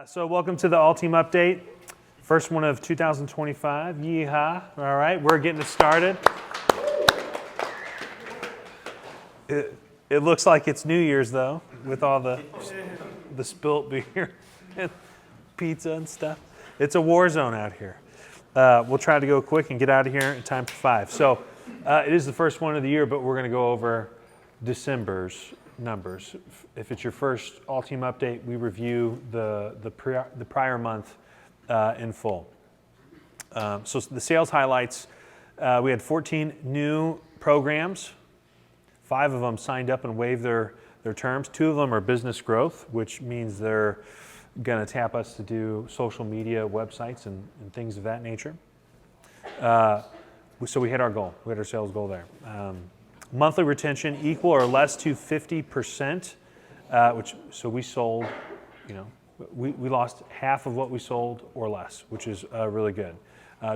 So welcome to the All Team Update, first one of 2025. Yeehaw! All right, we're getting it started. It looks like it's New Year's though, with all the spilt beer and pizza and stuff. It's a war zone out here. We'll try to go quick and get out of here in time for 5. So it is the first one of the year, but we're going to go over December's numbers. If it's your first All Team Update, we review the prior month in full. So the sales highlights, we had 14 new programs. 5 of them signed up and waived their terms. 2 of them are business growth, which means they're going to tap us to do social media, websites, and things of that nature. So we hit our goal. We hit our sales goal there. Monthly retention equal or less to 50%, so we sold, we lost half of what we sold or less, which is really good.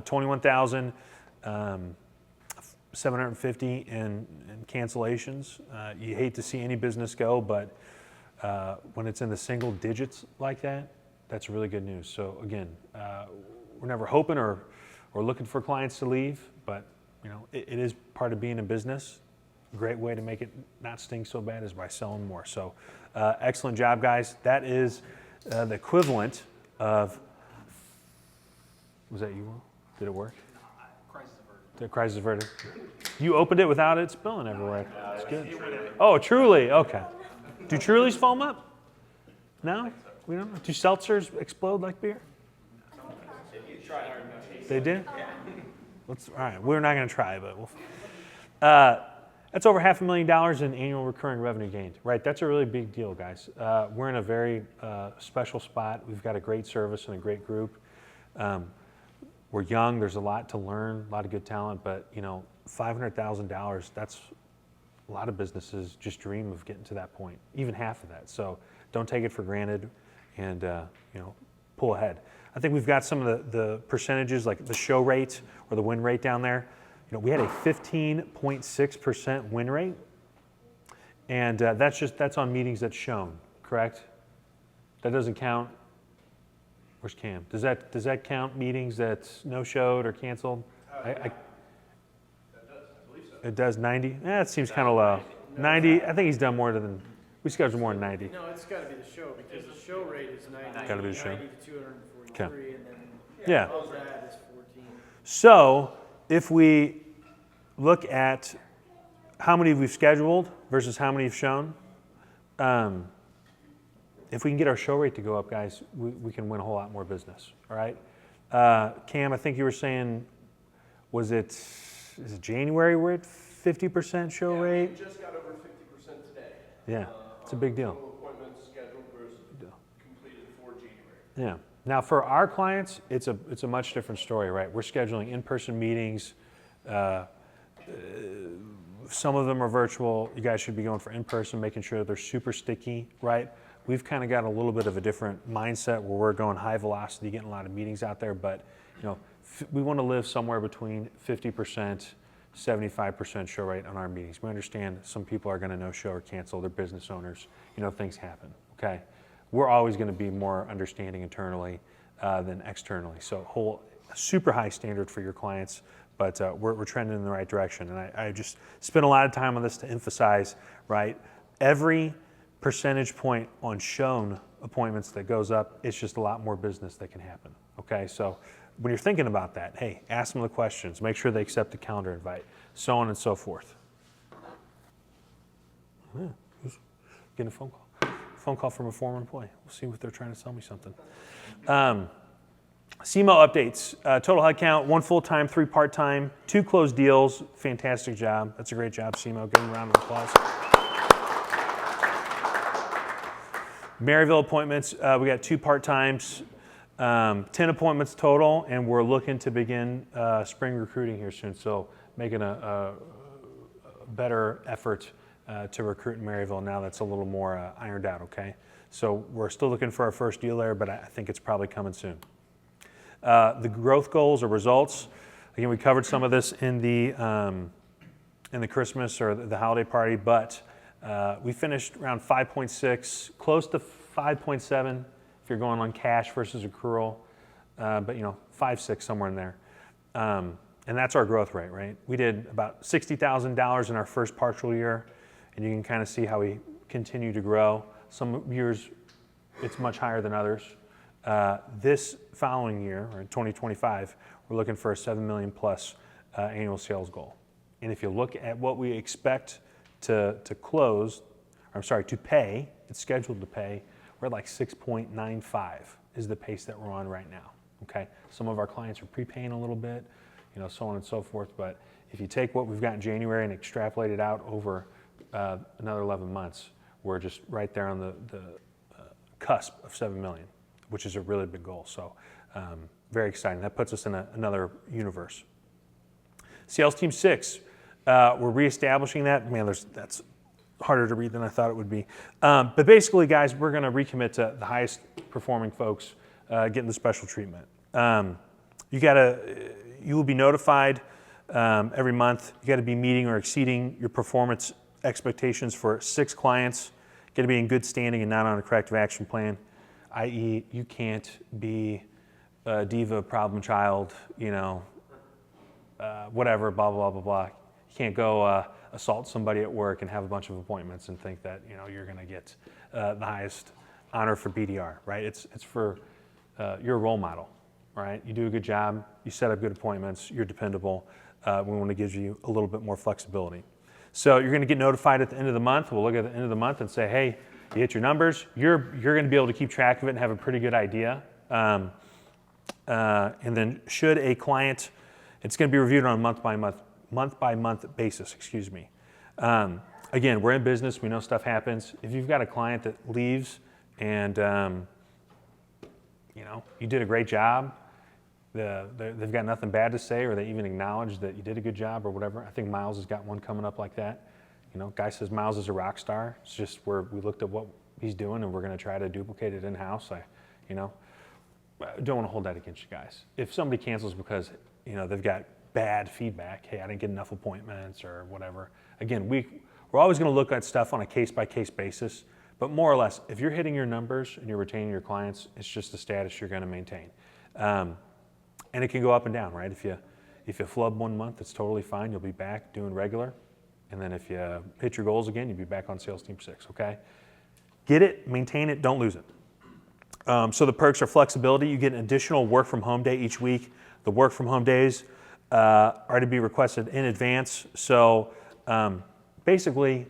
21,750 in cancellations. You hate to see any business go, but when it's in the single digits like that, that's really good news. So again, we're never hoping or looking for clients to leave, but it is part of being in business. A great way to make it not sting so bad is by selling more. So excellent job, guys. That is the equivalent of, was that you, Will? Did it work? Crisis averted. The crisis averted. You opened it without it spilling everywhere. It's good. Oh, Truly. Okay. Do Trulies foam up? No? We don't know. Do seltzers explode like beer? They did? All right. We're not going to try, but we'll. That's over $500,000 in annual recurring revenue gained, right? That's a really big deal, guys. We're in a very special spot. We've got a great service and a great group. We're young. There's a lot to learn, a lot of good talent, but $500,000, that's a lot of businesses just dream of getting to that point, even half of that. So don't take it for granted and, pull ahead. I think we've got some of the percentages, like the show rate or the win rate down there. We had a 15.6% win rate, and that's on meetings that's shown, correct? That doesn't count. Where's Cam? Does that count meetings that's no-showed or canceled? That does, I believe so. It does 90? That seems kind of low. 90. I think he's done more than we scheduled more than 90. No, it's got to be the show because the show rate is 90. Got to be the show. 90 to 243, Okay. and then Yeah. that is 14. So if we look at how many we've scheduled versus how many have shown, if we can get our show rate to go up, guys, we can win a whole lot more business. All right, Cam, I think you were saying, is it January we're at 50% show rate? We just got over 50% today. Yeah, it's a big deal. Total appointments scheduled versus completed for January. Yeah. Now for our clients, it's a much different story, right? We're scheduling in-person meetings. Some of them are virtual. You guys should be going for in-person, making sure they're super sticky, right? We've kind of got a little bit of a different mindset where we're going high velocity, getting a lot of meetings out there, but we want to live somewhere between 50%, 75% show rate on our meetings. We understand some people are going to no-show or cancel. They're business owners. Things happen, okay? We're always going to be more understanding internally than externally. So super high standard for your clients, but we're trending in the right direction. And I just spent a lot of time on this to emphasize, right? Every percentage point on shown appointments that goes up, it's just a lot more business that can happen, okay? So when you're thinking about that, hey, ask them the questions, make sure they accept the calendar invite, so on and so forth. Yeah, who's getting a phone call? Phone call from a former employee. We'll see if they're trying to sell me something. SEMO Updates, total headcount, 1 full-time, 3 part-time, 2 closed deals. Fantastic job. That's a great job, SEMO. Give them a round of applause. Maryville appointments, we got 2 part-times, 10 appointments total, and we're looking to begin spring recruiting here soon. So making a better effort to recruit in Maryville now that's a little more ironed out, okay? So we're still looking for our first deal there, but I think it's probably coming soon. The growth goals or results, again, we covered some of this in the Christmas or the holiday party, but we finished around 5.6, close to 5.7 if you're going on cash versus accrual, but 5, 6, somewhere in there. And that's our growth rate, right? We did about $60,000 in our first partial year, and you can kind of see how we continue to grow. Some years it's much higher than others. This following year, or in 2025, we're looking for a $7 million plus annual sales goal. And if you look at what we expect to pay, it's scheduled to pay, we're at like 6.95 is the pace that we're on right now, okay? Some of our clients are prepaying a little bit, so on and so forth, but if you take what we've got in January and extrapolate it out over another 11 months, we're just right there on the cusp of 7 million, which is a really big goal. So very exciting. That puts us in another universe. Sales Team 6, we're reestablishing that. Man, that's harder to read than I thought it would be. But basically, guys, we're going to recommit to the highest performing folks getting the special treatment. You will be notified every month. You got to be meeting or exceeding your performance expectations for 6 clients. Got to be in good standing and not on a corrective action plan, i.e., you can't be a diva, problem child, whatever, blah, blah, blah, blah. You can't go assault somebody at work and have a bunch of appointments and think that you're going to get the highest honor for BDR, right? It's for you're a role model, right? You do a good job, you set up good appointments, you're dependable. We want to give you a little bit more flexibility. So you're going to get notified at the end of the month. We'll look at the end of the month and say, hey, you hit your numbers. You're going to be able to keep track of it and have a pretty good idea. And then should a client, it's going to be reviewed on a month by month basis, excuse me. Again, we're in business. We know stuff happens. If you've got a client that leaves and, you did a great job, they've got nothing bad to say, or they even acknowledge that you did a good job or whatever. I think Miles has got one coming up like that. Guy says Miles is a rock star. It's just we looked at what he's doing and we're going to try to duplicate it in-house. I don't want to hold that against you guys. If somebody cancels because, they've got bad feedback, hey, I didn't get enough appointments or whatever. Again, we're always going to look at stuff on a case-by-case basis, but more or less, if you're hitting your numbers and you're retaining your clients, it's just the status you're going to maintain. And it can go up and down, right? If you flub one month, it's totally fine. You'll be back doing regular. And then if you hit your goals again, you'll be back on Sales Team 6, okay? Get it, maintain it, don't lose it. So the perks are flexibility. You get an additional work from home day each week. The work from home days are to be requested in advance. So basically,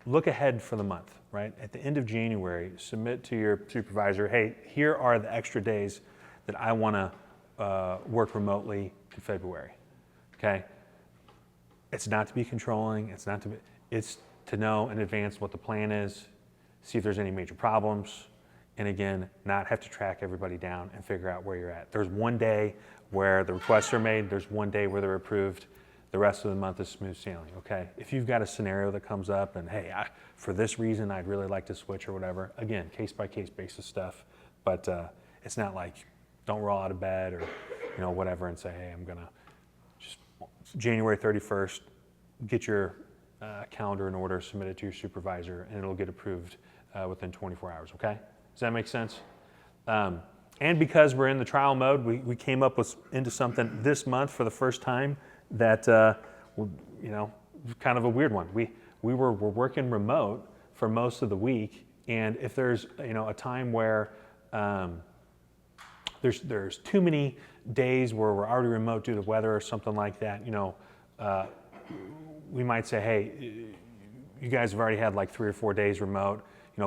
look ahead for the month, right? At the end of January, submit to your supervisor, hey, here are the extra days that I want to work remotely in February, okay? It's not to be controlling, it's to know in advance what the plan is, see if there's any major problems, and again, not have to track everybody down and figure out where you're at. There's one day where the requests are made, there's one day where they're approved, the rest of the month is smooth sailing, okay? If you've got a scenario that comes up and hey, for this reason I'd really like to switch or whatever, again, case-by-case basis stuff, but it's not like don't roll out of bed or whatever and say, hey, I'm gonna just January 31st, get your calendar in order, submit it to your supervisor, and it'll get approved within 24 hours, okay? Does that make sense? And because we're in the trial mode, we came up into something this month for the first time that, kind of a weird one. We're working remote for most of the week, and if there's, a time where there's too many days where we're already remote due to weather or something like that, we might say, hey, you guys have already had like 3 or 4 days remote,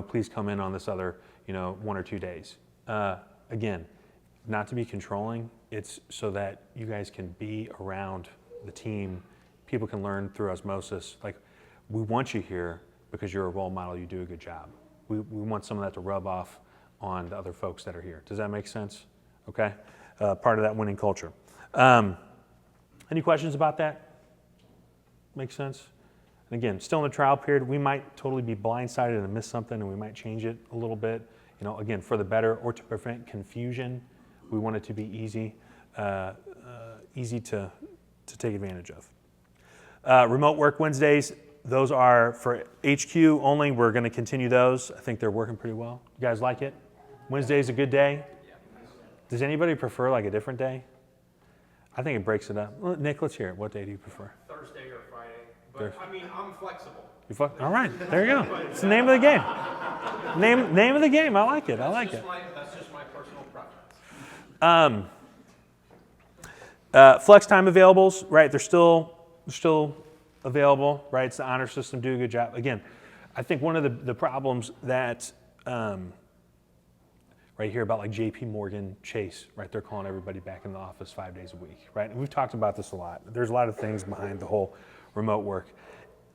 please come in on this other, 1 or 2 days. Again, not to be controlling, it's so that you guys can be around the team. People can learn through osmosis. Like, we want you here because you're a role model, you do a good job. We want some of that to rub off on the other folks that are here. Does that make sense? Okay? Part of that winning culture. Any questions about that? Make sense? And again, still in the trial period, we might totally be blindsided and miss something, and we might change it a little bit. Again, for the better or to prevent confusion, we want it to be easy to take advantage of. Remote work Wednesdays, those are for HQ only. We're going to continue those. I think they're working pretty well. You guys like it? Wednesday's a good day? Does anybody prefer like a different day? I think it breaks it up. Well, Nick, let's hear it. What day do you prefer? Thursday or Friday, but Thursday. I mean, I'm flexible. All right, there you go. It's the name of the game. Name of the game. I like it. I like it. That's just my personal preference. Flex time availables, right? They're still available, right? It's the honor system. Do a good job. Again, I think one of the problems that right here about like JP Morgan Chase, right? They're calling everybody back in the office 5 days a week, right? And we've talked about this a lot. There's a lot of things behind the whole remote work.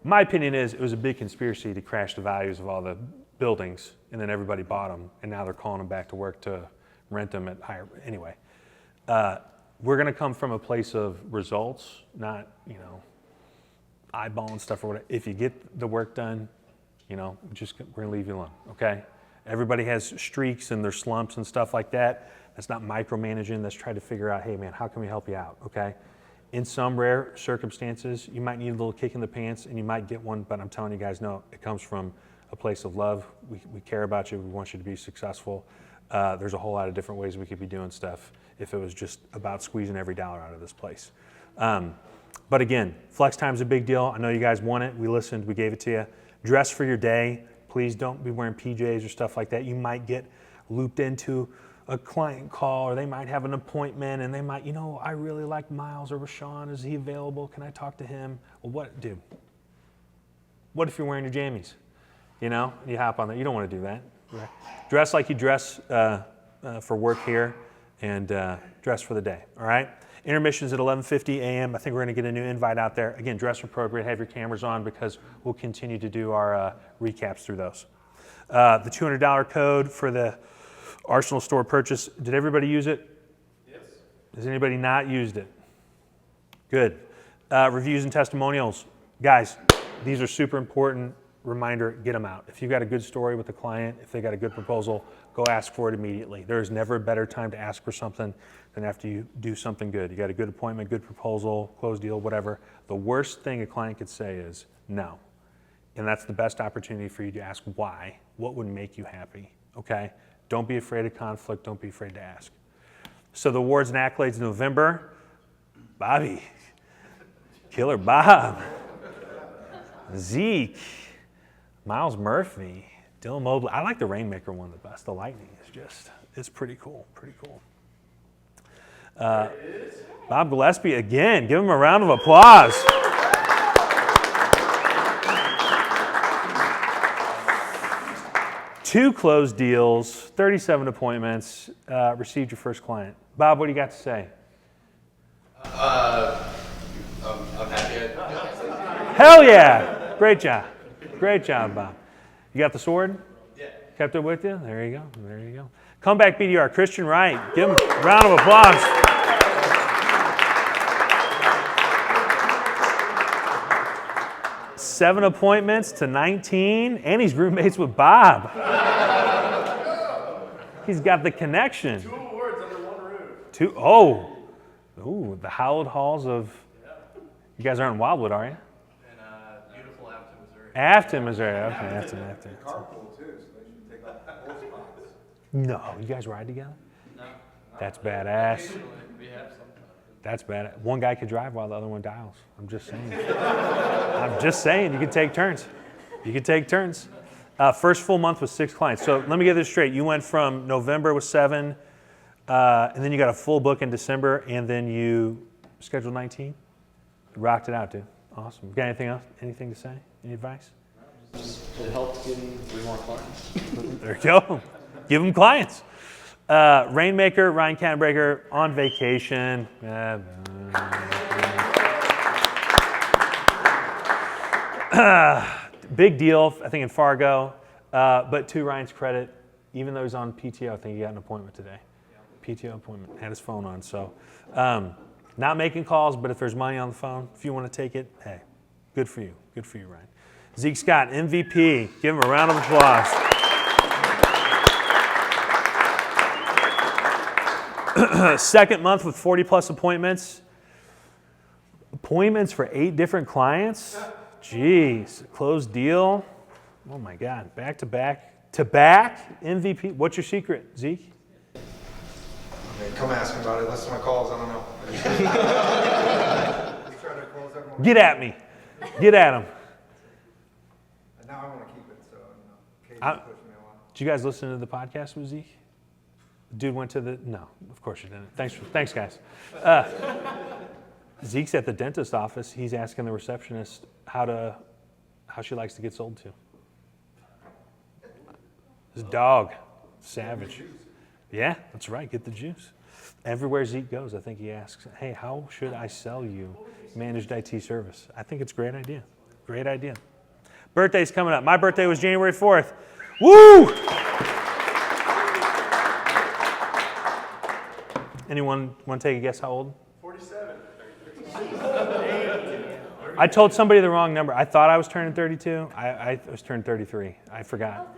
My opinion is it was a big conspiracy to crash the values of all the buildings, and then everybody bought them, and now they're calling them back to work to rent them at higher. Anyway, we're going to come from a place of results, not eyeballing stuff or whatever. If you get the work done, we're going to leave you alone. Okay. Everybody has streaks and their slumps and stuff like that. That's not micromanaging. That's trying to figure out, hey man, how can we help you out? Okay. In some rare circumstances, you might need a little kick in the pants and you might get one, but I'm telling you guys, no, it comes from a place of love. We care about you. We want you to be successful. There's a whole lot of different ways we could be doing stuff if it was just about squeezing every dollar out of this place. But again, flex time's a big deal. I know you guys want it. We listened. We gave it to you. Dress for your day. Please don't be wearing PJs or stuff like that. You might get looped into a client call, or they might have an appointment, and they might, I really like Miles or Rashawn. Is he available? Can I talk to him? Well, what if you're wearing your jammies? You hop on that. You don't want to do that. Right? Dress like you dress for work here, and dress for the day. All right. Intermissions at 11:50 a.m. I think we're going to get a new invite out there. Again, dress appropriate. Have your cameras on because we'll continue to do our recaps through those. The $200 code for the Arsenal store purchase. Did everybody use it? Yes. Has anybody not used it? Good. Reviews and testimonials. Guys, these are super important. Reminder, get them out. If you've got a good story with a client, if they got a good proposal, go ask for it immediately. There's never a better time to ask for something than after you do something good. You got a good appointment, good proposal, closed deal, whatever. The worst thing a client could say is no. And that's the best opportunity for you to ask why. What would make you happy? Okay? Don't be afraid of conflict. Don't be afraid to ask. So the awards and accolades in November. Bobby. Killer Bob. Zeke. Miles Murphy, Dylan Mobley. I like the Rainmaker one the best. The Lightning is it's pretty cool, Bob Gillespie, again, give him a round of applause. Two closed deals, 37 appointments, received your first client. Bob, what do you got to say? I'm happy. Hell yeah, great job. Great job, Bob. You got the sword? Yeah. Kept it with you? There you go. Comeback BDR, Christian Wright. Give him a round of applause. Seven appointments to 19, and he's roommates with Bob. He's got the connection. 2 awards under one roof. The hallowed halls of, you guys aren't in Wildwood, are you? Beautiful Afton, Missouri. Afton, Missouri. Okay, Afton. Carpool too, so they should take up both spots. No, you guys ride together? No. That's badass. Occasionally, we have sometimes. That's bad. One guy could drive while the other one dials. I'm just saying. You can take turns. First full month with 6 clients. So let me get this straight. You went from November with 7, and then you got a full book in December, and then you scheduled 19? Rocked it out, dude. Awesome. Got anything else? Anything to say? Any advice? It helped getting 3 more clients. There you go. Give them clients. Rainmaker, Ryan Canbreaker on vacation. Big deal, I think, in Fargo. But to Ryan's credit, even though he's on PTO, I think he got an appointment today. PTO appointment, had his phone on. So not making calls, but if there's money on the phone, if you want to take it, hey, good for you. Good for you, Ryan. Zeke Scott, MVP. Give him a round of applause. Second month with 40 plus appointments. Appointments for 8 different clients. Jeez, closed deal. Oh my God, back to back to back MVP. What's your secret, Zeke? Okay, come ask me about it. Listen to my calls. I don't know. Just trying to close everyone. Get at me. Get at him. And now I want to keep it, so Katie I- pushed me a lot. Did you guys listen to the podcast with Zeke? The dude went to the, no, of course you didn't. Thanks guys. Zeke's at the dentist office. He's asking the receptionist how she likes to get sold to. His dog, savage. Yeah, that's right, get the juice. Everywhere Zeke goes, I think he asks, hey, how should I sell you managed IT service? I think it's a great idea. Great idea. Birthday's coming up. My birthday was January 4th. Woo! Anyone want to take a guess how old? 47. I told somebody the wrong number. I thought I was turning 32. I was turning 33. I forgot.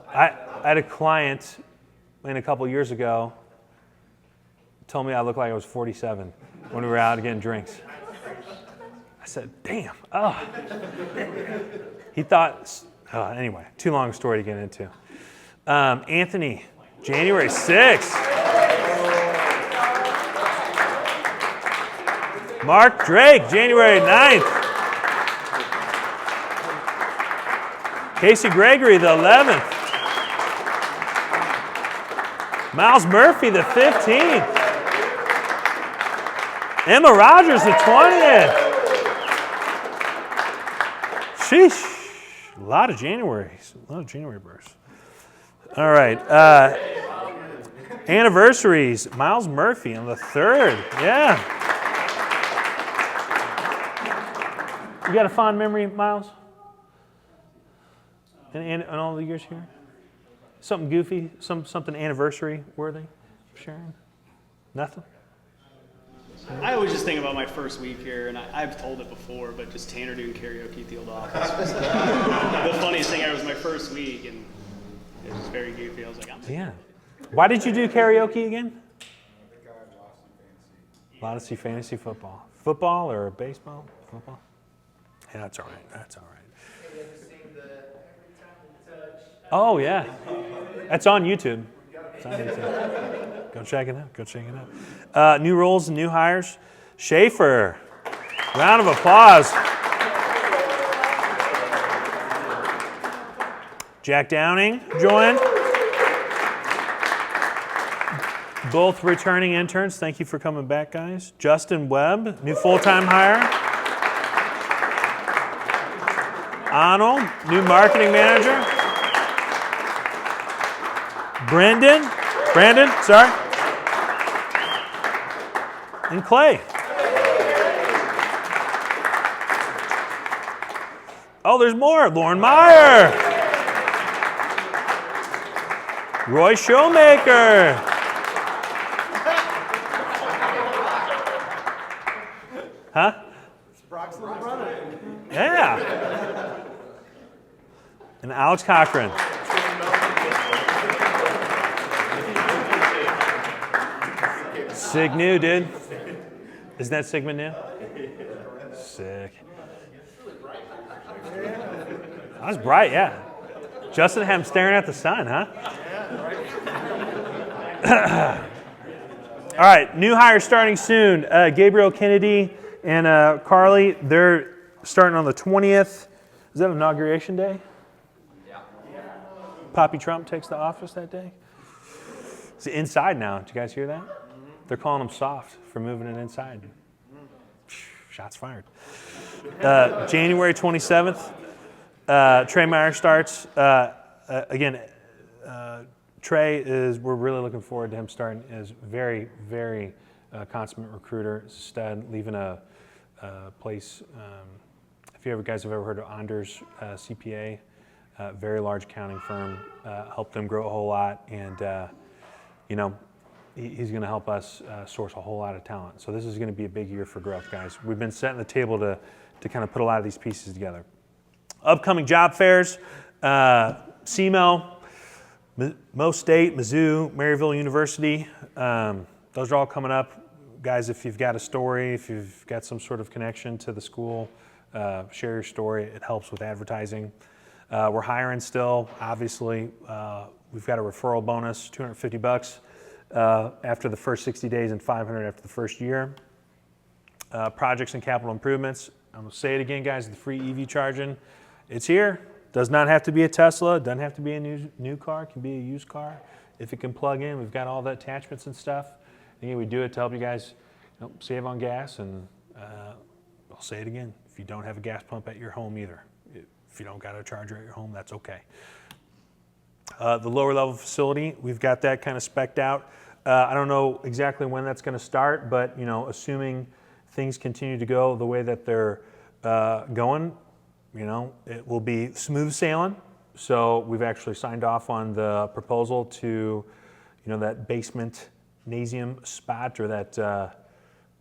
I had a client a couple years ago told me I looked like I was 47 when we were out getting drinks. I said, damn. Oh. He thought, anyway, too long a story to get into. Anthony, January 6th. Mark Drake, January 9th. Casey Gregory, the 11th. Miles Murphy, the 15th. Emma Rogers, the 20th. Sheesh. A lot of Januaries. A lot of January births. All right. Anniversaries. Miles Murphy on the 3rd. Yeah. You got a fond memory, Miles? In all the years here? Something goofy? Something anniversary worthy? Sharon? Nothing? I always just think about my first week here, and I've told it before, but just Tanner doing karaoke at the old office was the funniest thing ever. It was my first week, and it was very goofy. I was like, Yeah. Why did you do karaoke again? I think I lost some fantasy. Lost fantasy football. Football or baseball? Football? Yeah, that's all right. That's all right. Oh, yeah. That's on YouTube. It's on YouTube. Go check it out. Go check it out. New roles and new hires. Schaefer. Round of applause. Jack Downing joined. Both returning interns. Thank you for coming back, guys. Justin Webb, new full-time hire. Arnold, new marketing manager. Brandon, sorry. And Clay. Oh, there's more. Lauren Meyer. Roy Showmaker. Huh? Yeah. And Alex Cochran. Sig new, dude. Isn't that Sigma new? Sick. That was bright, yeah. Justin had him staring at the sun, huh? All right, new hire starting soon. Gabriel Kennedy and Carly, they're starting on the 20th. Is that inauguration day? Yeah. Poppy Trump takes the office that day. It's inside now. Did you guys hear that? They're calling him soft for moving it inside. Shots fired. January 27th, Trey Meyer starts. Again, Trey we're really looking forward to him starting as very, very consummate recruiter, stud, leaving a place. If you guys have ever heard of Anders CPA, very large accounting firm, helped them grow a whole lot, and he's going to help us source a whole lot of talent. So this is going to be a big year for growth, guys. We've been setting the table to kind of put a lot of these pieces together. Upcoming job fairs, SEMO, Mo State, Mizzou, Maryville University. Those are all coming up. Guys, if you've got a story, if you've got some sort of connection to the school, share your story. It helps with advertising. We're hiring still, obviously. We've got a referral bonus, $250 after the first 60 days and $500 after the first year. Projects and capital improvements. I'm going to say it again, guys, the free EV charging. It's here. Does not have to be a Tesla. Doesn't have to be a new car. It can be a used car. If it can plug in, we've got all the attachments and stuff. Again, we do it to help you guys save on gas. And I'll say it again. If you don't have a gas pump at your home either, if you don't got a charger at your home, that's okay. The lower level facility, we've got that kind of spec'd out. I don't know exactly when that's going to start, but assuming things continue to go the way that they're going, it will be smooth sailing. So we've actually signed off on the proposal to, that basement nasium spot, or that,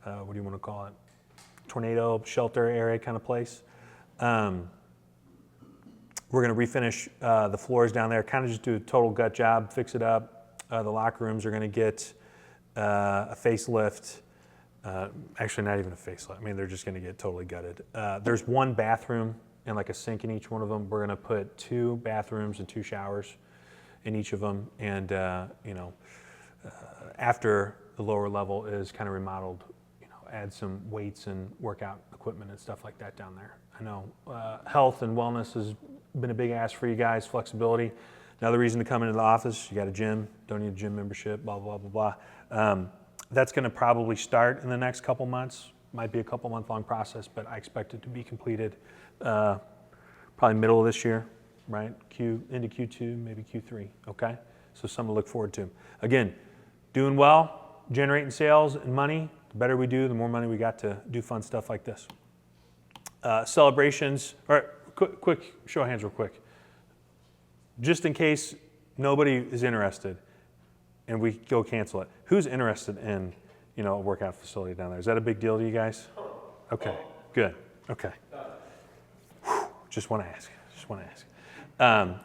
what do you want to call it? Tornado shelter area kind of place. We're going to refinish the floors down there, kind of just do a total gut job, fix it up. The locker rooms are going to get a facelift. Actually, not even a facelift. I mean, they're just going to get totally gutted. There's one bathroom and like a sink in each one of them. We're going to put 2 bathrooms and 2 showers in each of them. And, after the lower level is kind of remodeled, add some weights and workout equipment and stuff like that down there. I know health and wellness has been a big ask for you guys, flexibility. Another reason to come into the office, you got a gym, don't need a gym membership, blah, blah, blah, blah. That's going to probably start in the next couple months. Might be a couple month long process, but I expect it to be completed probably middle of this year, right? Into Q2, maybe Q3, okay? So something to look forward to. Again, doing well, generating sales and money. The better we do, the more money we got to do fun stuff like this. Celebrations, all right, quick show of hands real quick. Just in case nobody is interested and we go cancel it. Who's interested in, a workout facility down there? Is that a big deal to you guys? Okay, good, okay. Whew, just want to ask.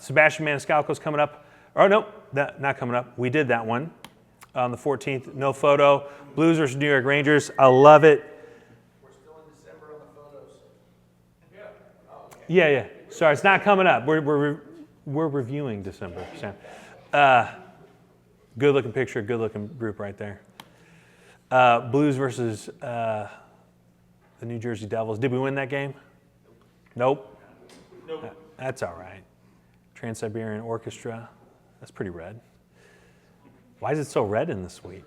Sebastian Maniscalco's coming up. Oh, no, not coming up. We did that one on the 14th. No photo. Blues versus New York Rangers. I love it. We're still in December on the photos. Yeah. Sorry, it's not coming up. We're reviewing December, Sam. Good looking picture, good looking group right there. Blues versus the New Jersey Devils. Did we win that game? Nope. That's all right. Trans-Siberian Orchestra. That's pretty red. Why is it so red in the suite?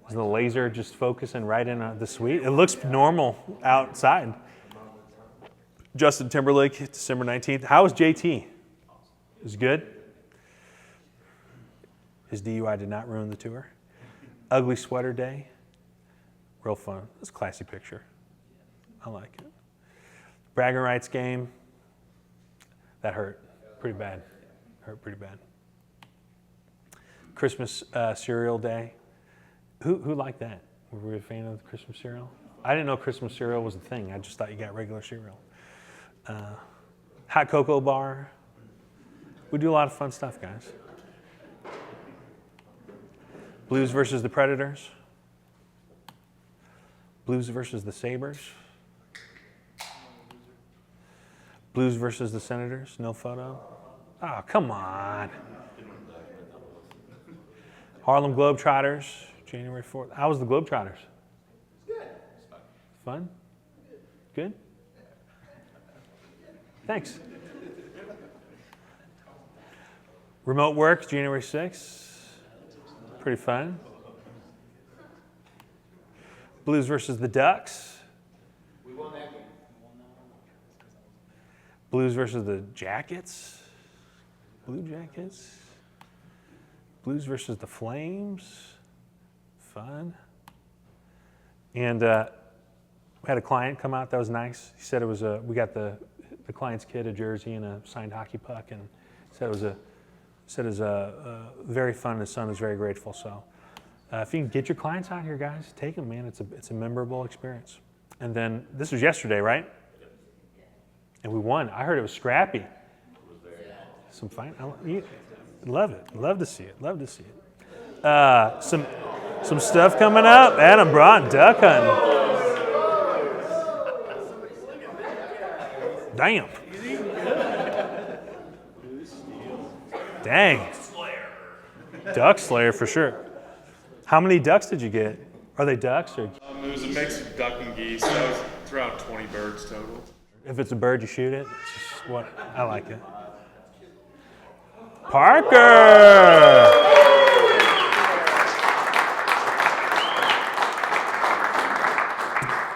Is the laser just focusing right in the suite? It looks normal outside. Justin Timberlake, December 19th. How was JT? It was good. His DUI did not ruin the tour. Ugly Sweater Day. Real fun. It's a classy picture. I like it. Bragging rights game. That hurt pretty bad. Christmas cereal day. Who liked that? Were we a fan of the Christmas cereal? I didn't know Christmas cereal was a thing. I just thought you got regular cereal. Hot cocoa bar. We do a lot of fun stuff, guys. Blues versus the Predators. Blues versus the Sabres. Blues versus the Senators. No photo. Oh, come on. Harlem Globetrotters, January 4th. How was the Globetrotters? Good. It's fun. Fun? Good? Thanks. Remote work, January 6th. Pretty fun. Blues versus the Ducks. We won that game. Blues versus the Jackets. Blue Jackets. Blues versus the Flames. Fun. And we had a client come out that was nice. He said it was we got the client's kid a jersey and a signed hockey puck, and said it was very fun. His son is very grateful. So if you can get your clients out here, guys, take them, man. It's a memorable experience. And then this was yesterday, right? And we won. I heard it was scrappy. Some fine. Love it. Love to see it. Some stuff coming up. Adam brought duck hunting. Damn. Dang. Duck Slayer for sure. How many ducks did you get? Are they ducks or? It was a mix of duck and geese. That was around 20 birds total. If it's a bird, you shoot it. It's just what I like it. Parker.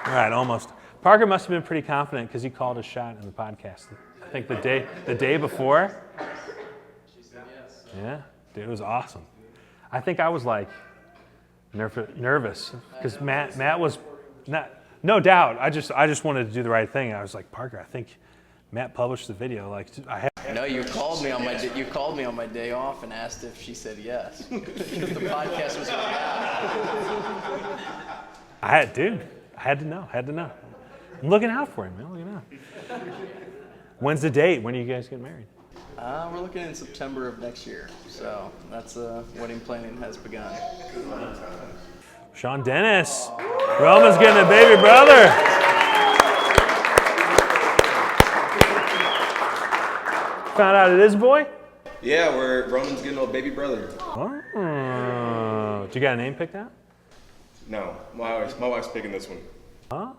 All right, almost. Parker must have been pretty confident because he called a shot in the podcast. I think the day before. Yeah, dude, it was awesome. I think I was like nervous because Matt was not. No doubt. I just wanted to do the right thing. I was like, Parker, I think Matt published the video. Like, No, you called me on my day off and asked if she said yes. Because the podcast was going out. I had to know. I'm looking out for him, man. Looking out. When's the date? When are you guys getting married? We're looking in September of next year, so that's wedding planning has begun. Sean Dennis. Roman's getting a baby brother. Found out it is a boy? Yeah, Roman's getting a baby brother. Oh. Did you got a name picked out? No, my wife's picking this one. Oh,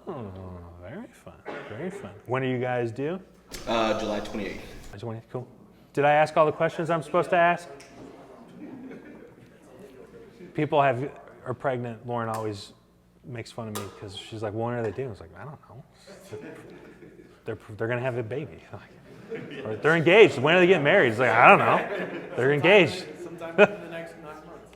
very fun. Very fun. When are you guys due? July 28th. Cool. Did I ask all the questions I'm supposed to ask? People are pregnant. Lauren always makes fun of me because she's like, when are they due? I was like, I don't know. They're going to have a baby. Or they're engaged. When are they getting married? It's like, I don't know. They're engaged. Sometime in the next 9 months.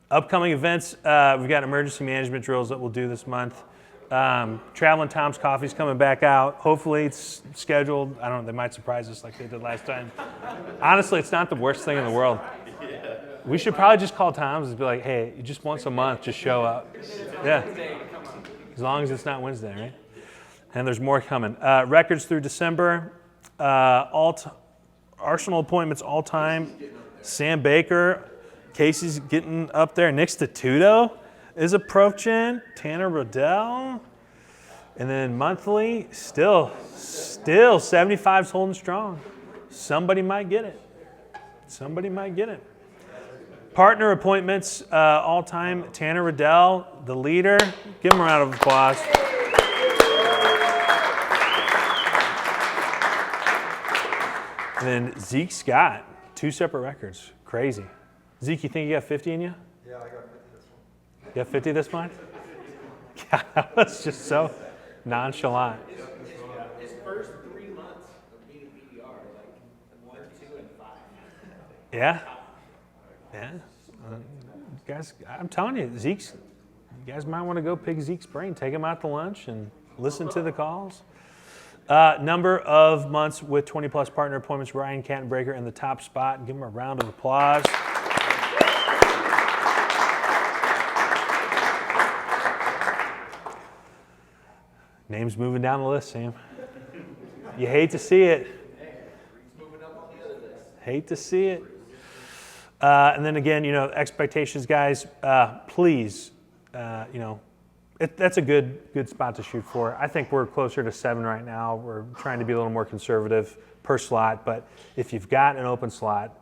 Upcoming events, we've got emergency management drills that we'll do this month. Traveling Tom's Coffee's coming back out. Hopefully it's scheduled. I don't know, they might surprise us like they did last time. Honestly, it's not the worst thing in the world. We should probably just call Tom's and be like, hey, just once a month, just show up. Yeah. As long as it's not Wednesday, right? And there's more coming. Records through December. Arsenal appointments all time. Sam Baker. Casey's getting up there. Nick Statuto is approaching. Tanner Riddell. And then monthly, still 75's holding strong. Somebody might get it. Partner appointments, all time, Tanner Riddell, the leader. Give him a round of applause. And then Zeke Scott, 2 separate records. Crazy. Zeke, you think you got 50 in you? Yeah, I got 50 this one. You got 50 this month? God, that was just so nonchalant. His first 3 months of being a BDR, like 1, 2, and 5. Yeah. Guys, I'm telling you, you guys might want to go pick Zeke's brain, take him out to lunch and listen to the calls. Number of months with 20 plus partner appointments, Ryan Cattenbreaker in the top spot. Give him a round of applause. Names moving down the list, Sam. You hate to see it. Hate to see it. And then again, expectations, guys, please, that's a good spot to shoot for. I think we're closer to 7 right now. We're trying to be a little more conservative per slot, but if you've got an open slot,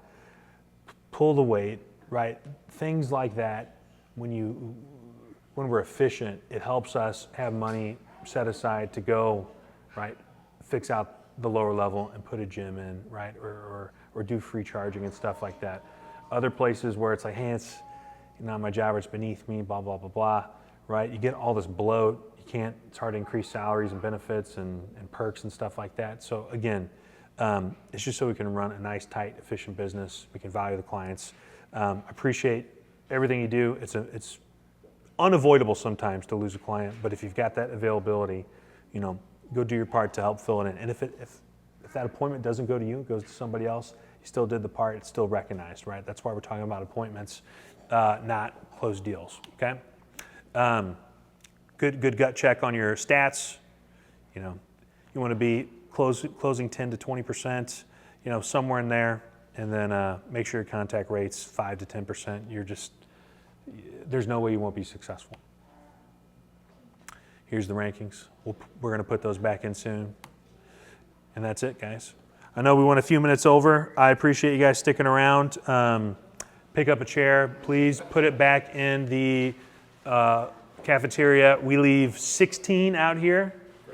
pull the weight, right? Things like that, when we're efficient, it helps us have money set aside to go, right, fix out the lower level and put a gym in, right, or do free charging and stuff like that. Other places where it's like, hey, it's not my job or it's beneath me, blah, blah, blah, blah, right? You get all this bloat. It's hard to increase salaries and benefits and perks and stuff like that. So again, it's just so we can run a nice, tight, efficient business. We can value the clients. Appreciate everything you do. It's unavoidable sometimes to lose a client, but if you've got that availability, go do your part to help fill it in. And if that appointment doesn't go to you, it goes to somebody else, you still did the part, it's still recognized, right? That's why we're talking about appointments, not closed deals, okay? Good gut check on your stats. You want to be closing 10 to 20%, somewhere in there, and then make sure your contact rate's 5 to 10%. There's no way you won't be successful. Here's the rankings. We're going to put those back in soon. And that's it, guys. I know we went a few minutes over. I appreciate you guys sticking around. Pick up a chair. Please put it back in the cafeteria. We leave 16 out here,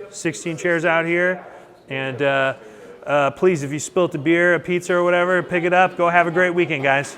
16 chairs out here. And please, if you spilt a beer, a pizza, or whatever, pick it up. Go have a great weekend, guys.